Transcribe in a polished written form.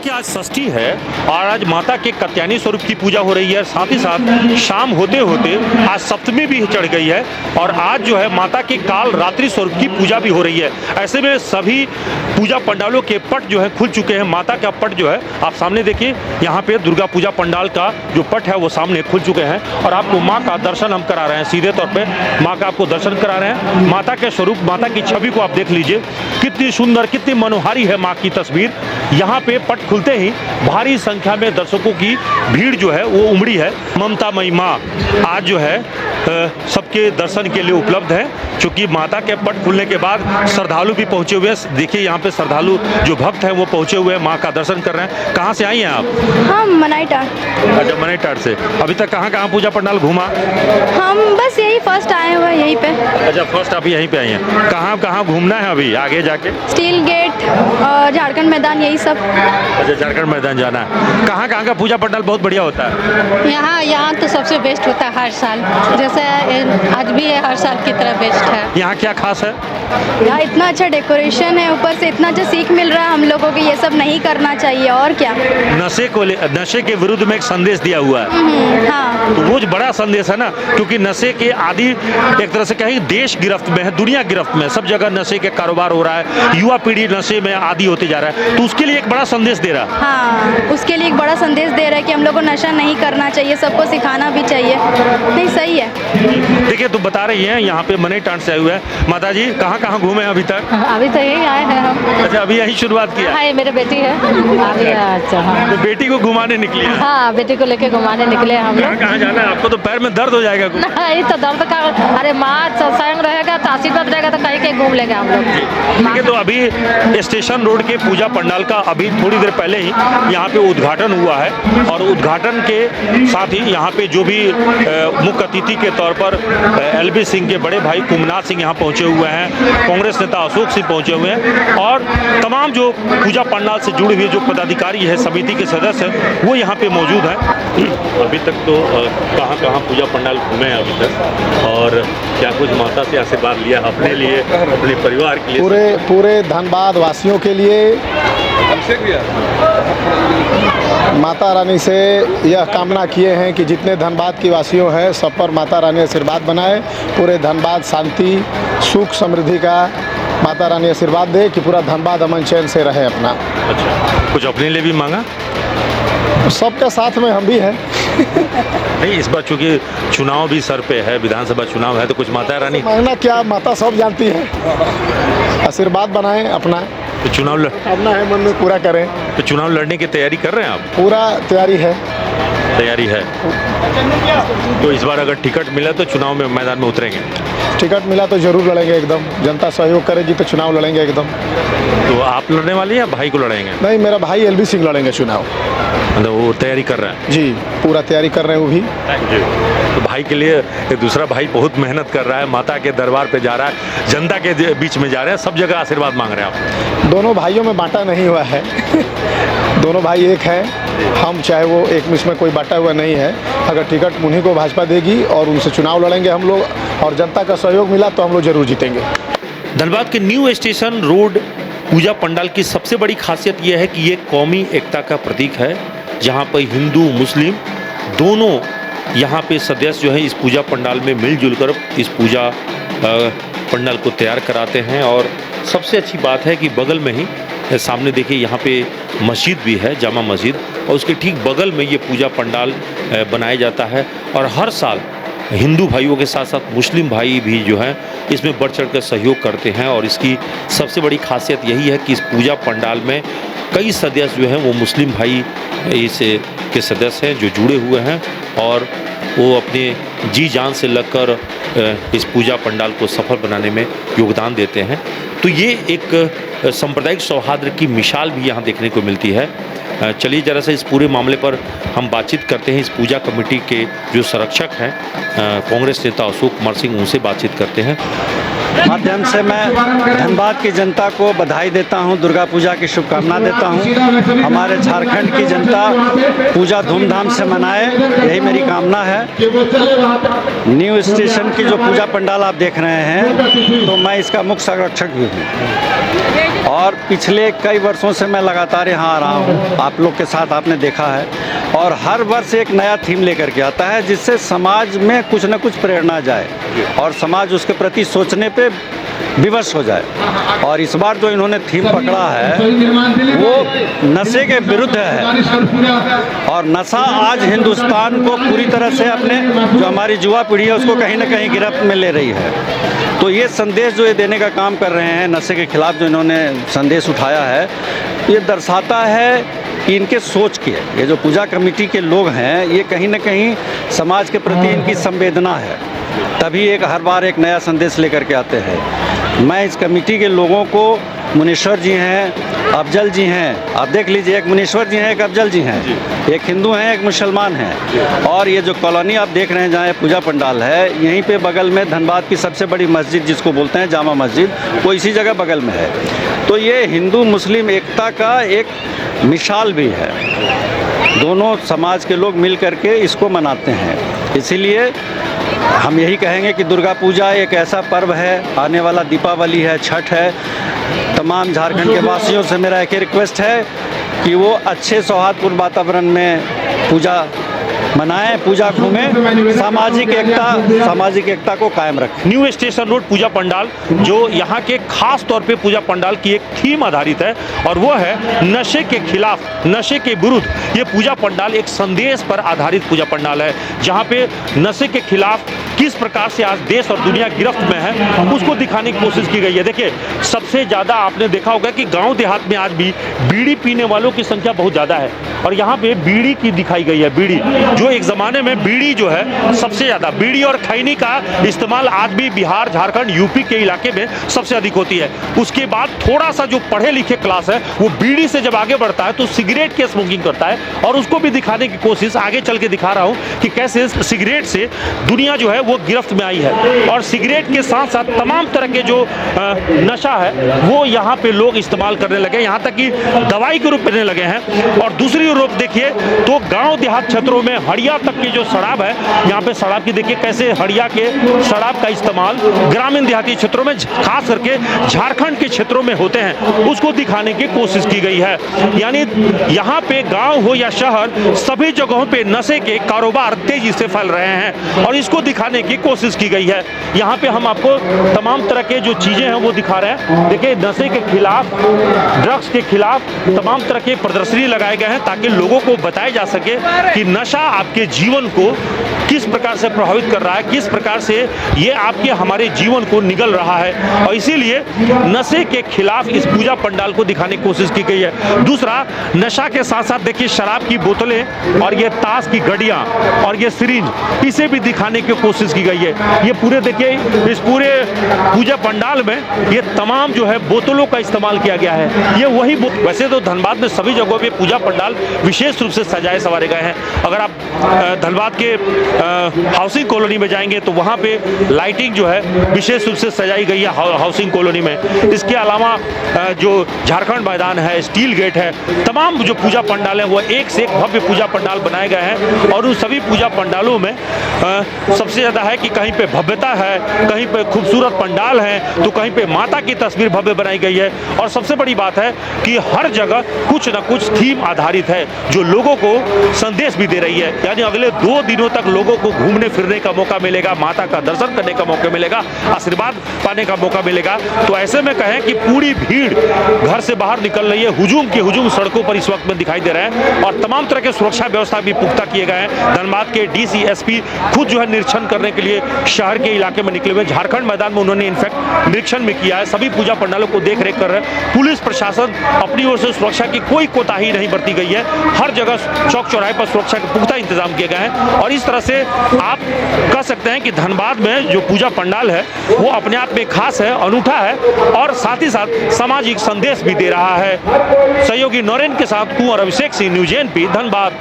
कि आज षष्ठी है और आज माता के कात्यायनी स्वरूप की पूजा हो रही है। साथ ही साथ शाम होते होते आज सप्तमी भी चढ़ गई है और आज जो है माता के काल रात्रि स्वरूप की पूजा भी हो रही है। ऐसे में सभी पूजा पंडालों के पट जो है खुल चुके हैं। माता का पट जो है आप सामने देखिए, यहाँ पे दुर्गा पूजा पंडाल का जो पट है वो सामने खुल चुके हैं और आपको माँ का दर्शन हम करा रहे हैं। सीधे तौर पे माँ का आपको दर्शन करा रहे हैं। माता के स्वरूप, माता की छवि को आप देख लीजिए, कितनी सुंदर, कितनी मनोहारी है माँ की तस्वीर। यहाँ पे पट खुलते ही भारी संख्या में दर्शकों की भीड़ जो है वो उमड़ी है। ममतामयी माँ आज जो है सबके दर्शन के लिए उपलब्ध है। चूँकि माता के पट खुलने के बाद श्रद्धालु भी पहुँचे हुए हैं। देखिए यहाँ पे श्रद्धालु जो भक्त हैं वो पहुँचे हुए हैं, माँ का दर्शन कर रहे हैं। कहाँ से आई हैं आप? हम मनाईटार। अच्छा, मनाईटार से। अभी तक कहाँ कहाँ पूजा पंडाल घूमा? हम बस यही फर्स्ट आए हुए हैं यहीं पे। अच्छा, फर्स्ट अभी यहीं पे आई हैं। कहाँ कहाँ घूमना है अभी आगे जाके? स्टील गेट और झारखंड मैदान, यही सब। अच्छा, झारखंड मैदान जाना है। कहाँ कहाँ का पूजा पंडाल बहुत बढ़िया होता है? यहाँ तो सबसे बेस्ट होता है हर साल, जैसे आज भी है, हर साल की तरह बेस्ट है। यहाँ क्या खास है? यहाँ इतना अच्छा डेकोरेशन है, ऊपर से इतना अच्छा सीख मिल रहा है हम लोगों को, ये सब नहीं करना चाहिए। और क्या, नशे के विरुद्ध में एक संदेश दिया हुआ है। हाँ, तो वो बड़ा संदेश है ना, क्योंकि नशे के आदि एक तरह से कहीं देश गिरफ्त में है, दुनिया गिरफ्त में है, सब जगह नशे के कारोबार हो रहा है, युवा पीढ़ी नशे में आदी होते जा रहा है। तो उसके लिए एक बड़ा संदेश दे रहा है। हाँ, उसके लिए एक बड़ा संदेश दे रहा है कि हम लोग को नशा नहीं करना चाहिए, सबको सिखाना भी चाहिए। नहीं, सही है। देखिए, तो बता रही हैं यहाँ पे मनाईटार से आए हुए हैं। माता जी कहाँ कहाँ घूमे हैं अभी तक? अभी तो यही आए हैं हम। अच्छा, अभी यही शुरुआत किया? हाँ, ये मेरे बेटी है अभी। अच्छा, हाँ, तो बेटी को घुमाने निकली है? हाँ, बेटी को लेके घुमाने निकले हम लोग। कहाँ जाना है आपको? तो पैर में दर्द हो जाएगा। नहीं तो दर्द का, अरे माँ सत्संग रहेगा तो आशीर्वाद रहेगा तो कहीं कहीं घूम लेंगे हम लोग। ठीक है, तो अभी स्टेशन रोड के पूजा पंडाल का अभी थोड़ी देर पहले ही यहाँ पे उद्घाटन हुआ है और उद्घाटन के साथ ही यहाँ पे जो भी मुख्य अतिथि के तौर पर एलबी सिंह के बड़े भाई कुमनाथ सिंह यहाँ पहुँचे हुए हैं, कांग्रेस नेता अशोक सिंह पहुँचे हुए हैं और तमाम जो पूजा पंडाल से जुड़े हुए जो पदाधिकारी है, समिति के सदस्य हैं, वो यहाँ पे मौजूद हैं। अभी तक तो कहाँ कहाँ पूजा पंडाल घूमे हैं अभी तक, और क्या कुछ माता से आशीर्वाद लिया अपने लिए, अपने परिवार के लिए? पूरे धनबाद वासियों के लिए माता रानी से यह कामना किए हैं कि जितने धनबाद की वासियों हैं सब पर माता रानी आशीर्वाद बनाए। पूरे धनबाद शांति, सुख, समृद्धि का माता रानी आशीर्वाद दे कि पूरा धनबाद अमन चैन से रहे अपना। अच्छा, कुछ अपने लिए भी मांगा? सबके साथ में हम भी हैं। नहीं, इस बार चूंकि चुनाव भी सर पे है, विधानसभा चुनाव है, तो कुछ माता रानी मांगना क्या, माता सब जानती है। आशीर्वाद बनाएं अपना, तो चुनाव अपना है मन में पूरा करें। तो चुनाव लड़ने की तैयारी कर रहे हैं आप? पूरा तैयारी है। तो इस बार अगर टिकट मिला तो चुनाव में मैदान में उतरेंगे? टिकट मिला तो जरूर लड़ेंगे एकदम। जनता सहयोग करेगी तो चुनाव लड़ेंगे एकदम। तो आप लड़ने वाले हैं या भाई को लड़ेंगे? नहीं, मेरा भाई एलबी सिंह लड़ेंगे चुनाव। मतलब वो तैयारी कर रहे हैं? जी, पूरा तैयारी कर रहे हैं वो भी। जी। तो भाई के लिए एक दूसरा भाई बहुत मेहनत कर रहा है, माता के दरबार पे जा रहा है, जनता के बीच में जा रहे हैं, सब जगह आशीर्वाद मांग रहे हैं आप? दोनों भाइयों में बांटा नहीं हुआ है। दोनों भाई एक हैं, हम चाहे वो एक में, इसमें कोई बांटा हुआ नहीं है। अगर टिकट उन्हीं को भाजपा देगी और उनसे चुनाव लड़ेंगे हम लोग, और जनता का सहयोग मिला तो हम लोग जरूर जीतेंगे। धनबाद के न्यू स्टेशन रोड पूजा पंडाल की सबसे बड़ी खासियत यह है कि ये कौमी एकता का प्रतीक है, जहाँ पर हिंदू मुस्लिम दोनों यहाँ पे सदस्य जो हैं इस पूजा पंडाल में मिलजुल कर इस पूजा पंडाल को तैयार कराते हैं। और सबसे अच्छी बात है कि बगल में ही सामने देखिए यहाँ पे मस्जिद भी है, जामा मस्जिद, और उसके ठीक बगल में ये पूजा पंडाल बनाया जाता है। और हर साल हिंदू भाइयों के साथ साथ मुस्लिम भाई भी जो हैं इसमें बढ़ चढ़ कर सहयोग करते हैं। और इसकी सबसे बड़ी खासियत यही है कि इस पूजा पंडाल में कई सदस्य जो हैं वो मुस्लिम भाई इस के सदस्य हैं जो जुड़े हुए हैं और वो अपने जी जान से लगकर इस पूजा पंडाल को सफल बनाने में योगदान देते हैं। तो ये एक सांप्रदायिक सौहार्द की मिसाल भी यहाँ देखने को मिलती है। चलिए जरा सा इस पूरे मामले पर हम बातचीत करते हैं। इस पूजा कमेटी के जो संरक्षक हैं कांग्रेस नेता अशोक कुमार सिंह, उनसे बातचीत करते हैं। माध्यम से मैं धनबाद की जनता को बधाई देता हूं, दुर्गा पूजा की शुभकामना देता हूं। हमारे झारखंड की जनता पूजा धूमधाम से मनाए, यही मेरी कामना है। न्यू स्टेशन की जो पूजा पंडाल आप देख रहे हैं, तो मैं इसका मुख्य संरक्षक भी हूँ और पिछले कई वर्षों से मैं लगातार यहाँ आ रहा हूँ। आप लोग के साथ आपने देखा है और हर वर्ष एक नया थीम लेकर के आता है, जिससे समाज में कुछ न कुछ प्रेरणा जाए और समाज उसके प्रति सोचने पे विवश हो जाए। और इस बार जो इन्होंने थीम पकड़ा है वो नशे के विरुद्ध है और नशा आज हिंदुस्तान को पूरी तरह से अपने, जो हमारी युवा पीढ़ी है उसको कहीं ना कहीं गिरफ्त में ले रही है। तो ये संदेश जो ये देने का काम कर रहे हैं, नशे के खिलाफ जो इन्होंने संदेश उठाया है, ये दर्शाता है कि इनके सोच के, ये जो पूजा कमेटी के लोग हैं, ये कहीं ना कहीं समाज के प्रति इनकी संवेदना है, तभी एक हर बार एक नया संदेश लेकर के आते हैं। मैं इस कमेटी के लोगों को, मुनीश्वर जी हैं, अफजल जी हैं, आप देख लीजिए, एक मुनीश्वर जी हैं, एक अफजल जी हैं, एक हिंदू हैं, एक मुसलमान हैं, और ये जो कॉलोनी आप देख रहे हैं जहाँ पूजा पंडाल है, यहीं पे बगल में धनबाद की सबसे बड़ी मस्जिद जिसको बोलते हैं जामा मस्जिद, वो इसी जगह बगल में है। तो ये हिंदू मुस्लिम एकता का एक मिसाल भी है। दोनों समाज के लोग मिल करके इसको मनाते हैं। इसीलिए हम यही कहेंगे कि दुर्गा पूजा एक ऐसा पर्व है, आने वाला दीपावली है, छठ है, तमाम झारखंड के वासियों से मेरा एक रिक्वेस्ट है कि वो अच्छे सौहार्दपूर्ण वातावरण में पूजा मनाएं, पूजा घूमें, सामाजिक एकता को कायम रखें। न्यू स्टेशन रोड पूजा पंडाल जो यहाँ के खास तौर पे पूजा पंडाल की एक थीम आधारित है और वो है नशे के खिलाफ, नशे के विरुद्ध। ये पूजा पंडाल एक संदेश पर आधारित पूजा पंडाल है, जहाँ पे नशे के खिलाफ किस प्रकार से आज देश और दुनिया गिरफ्त में है उसको दिखाने की कोशिश की गई है। देखिए, सबसे ज़्यादा आपने देखा होगा कि गांव देहात में आज भी बीड़ी पीने वालों की संख्या बहुत ज़्यादा है और यहाँ पे बीड़ी की दिखाई गई है। बीड़ी जो एक ज़माने में बीड़ी जो है सबसे ज़्यादा, बीड़ी और खैनी का इस्तेमाल आज भी बिहार, झारखंड, यूपी के इलाके में सबसे अधिक होती है। उसके बाद थोड़ा सा जो पढ़े लिखे क्लास है वो बीड़ी से जब आगे बढ़ता है तो सिगरेट की स्मोकिंग करता है और उसको भी दिखाने की कोशिश आगे चल के दिखा रहा हूँ कि कैसे सिगरेट से दुनिया जो है वो गिरफ्त में आई है। और सिगरेट के साथ साथ तमाम तरह के जो नशा है वो यहाँ पे लोग इस्तेमाल करने लगे, यहाँ तक कि दवाई के रूप में लेने लगे हैं। और दूसरी ओर देखिए तो गांव देहात क्षेत्रों में हड़िया तक की जो शराब है, यहाँ पे शराब की देखिए कैसे हड़िया के शराब का इस्तेमाल ग्रामीण देहाती क्षेत्रों में, खास करके झारखंड के क्षेत्रों में होते हैं, उसको दिखाने की कोशिश की गई है। यानी यहाँ पे गांव हो या शहर, सभी जगहों पे नशे के कारोबार तेजी से फैल रहे हैं और इसको दिखाने की कोशिश की गई है। यहाँ पे हम आपको तमाम तरह के जो चीजें हैं वो दिखा रहे हैं। देखिए, नशे के खिलाफ, ड्रग्स के खिलाफ तमाम तरह के प्रदर्शनी लगाए गए हैं ताकि लोगों को बताया जा सके कि नशा आपके जीवन को किस प्रकार से प्रभावित कर रहा है, किस प्रकार से ये आपके हमारे जीवन को निगल रहा है। और इसीलिए नशे के खिलाफ इस पूजा पंडाल को दिखाने की कोशिश की गई है। दूसरा, नशा के साथ साथ देखिए शराब की बोतलें और ये ताश की गड़ियां और ये सिरिंज, इसे भी दिखाने की कोशिश की गई है। ये पूरे देखिए, इस पूरे पूजा पंडाल में ये तमाम जो है बोतलों का इस्तेमाल किया गया है। ये वही, वैसे तो धनबाद में सभी जगहों पे पूजा पंडाल विशेष रूप से सजाए संवारे गए हैं। अगर आप धनबाद के हाउसिंग कॉलोनी में जाएंगे तो वहाँ पे लाइटिंग जो है विशेष रूप से सजाई गई है हाउसिंग कॉलोनी में। इसके अलावा जो झारखंड मैदान है, स्टील गेट है, तमाम जो पूजा पंडाल हैं वो एक से एक भव्य पूजा पंडाल बनाए गए हैं। और उन सभी पूजा पंडालों में सबसे ज़्यादा है कि कहीं पे भव्यता है, कहीं पे खूबसूरत पंडाल है, तो कहीं पे माता की तस्वीर भव्य बनाई गई है। और सबसे बड़ी बात है कि हर जगह कुछ न कुछ थीम आधारित है जो लोगों को संदेश भी दे रही है। यानी अगले 2 दिनों तक लोगों को घूमने फिरने का मौका मिलेगा, माता का दर्शन करने का मौका मिलेगा, आशीर्वाद पाने का मौका मिलेगा। तो ऐसे में कहें कि पूरी भीड़ घर से बाहर निकल रही है, हुजूम के हुजूम सड़कों पर इस वक्त में दिखाई दे रहे हैं और तमाम तरह के सुरक्षा व्यवस्था भी पुख्ता किए गए हैं। धनबाद के डीसी, एसपी खुद जो है निरीक्षण करने के लिए शहर के इलाके में निकले हुए। झारखंड मैदान में उन्होंने इनफैक्ट निरीक्षण भी किया है, सभी पूजा पंडालों को देख रेख कर रहे हैं। पुलिस प्रशासन अपनी ओर से सुरक्षा की कोई कोताही नहीं बरती गई है, हर जगह चौक चौराहे पर सुरक्षा के पुख्ता इंतजाम किए गए हैं। और इस तरह से आप कह सकते हैं कि धनबाद में जो पूजा पंडाल है वो अपने आप में खास है, अनूठा है और साथ ही साथ सामाजिक संदेश भी दे रहा है। सहयोगी नौरेन के साथ कुंवर अभिषेक सिंह, न्यूज़ एनपी, धनबाद।